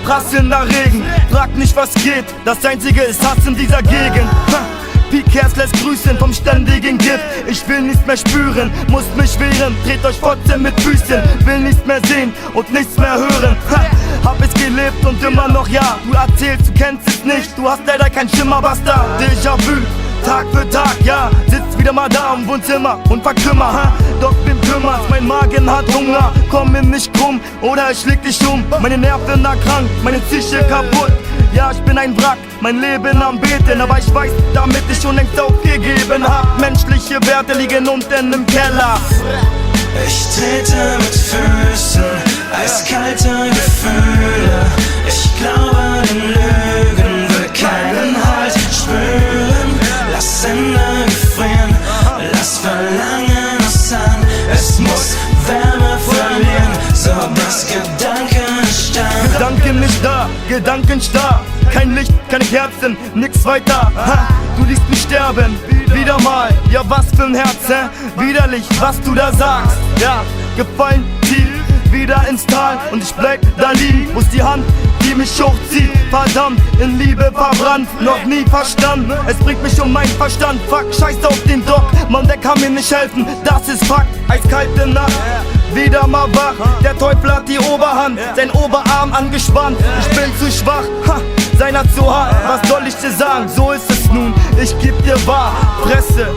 prasselnder Regen. Frag nicht was geht, das einzige ist Hass in dieser Gegend. Pikers lässt grüßen vom ständigen Gift. Ich will nichts mehr spüren, muss mich wehren. Dreht euch Fotze mit Füßchen, will nichts mehr sehen und nichts mehr hören. Hab es gelebt und immer noch ja. Du erzählst, du kennst es nicht, du hast leider kein Schimmer, was da. Déjà-vu, Tag für Tag, ja. Sitzt wieder mal da im Wohnzimmer und verkümmer, Doch wem kümmert's, mein Magen hat Hunger. Komm mir nicht krumm oder ich leg dich um. Meine Nerven erkrankt, meine Psyche kaputt. Ja, ich bin ein Wrack, mein Leben am Beten. Aber ich weiß, damit ich schon längst aufgegeben hab. Menschliche Werte liegen unten im Keller. Ich trete mit Füßen, eiskalte Gefühle. Ich glaube, den Lügen will keinen Halt spüren. Lass Hände gefrieren, lass Verlangen aussahn. Es muss Wärme verlieren, so dass Gedanken starren. Gedanken nicht da, Gedanken starr. Kein Licht, keine Kerzen, nix weiter. Du liegst mich sterben, wieder mal. Ja, was für ein Herz, widerlich, was du da sagst. Ja, gefallen tief, wieder ins Tal. Und ich bleib da liegen, wo's die Hand, die mich hochzieht. Verdammt, in Liebe verbrannt, noch nie verstanden. Es bringt mich um meinen Verstand, fuck, scheiß auf den Doc. Mann, der kann mir nicht helfen, das ist Fakt. Eiskalte Nacht, wieder mal wach. Der Teufel hat die Oberhand, sein Oberarm angespannt. Ich bin zu schwach, seiner zu hart. Was soll ich dir sagen, so ist es nun. Ich geb dir wahr, Fresse,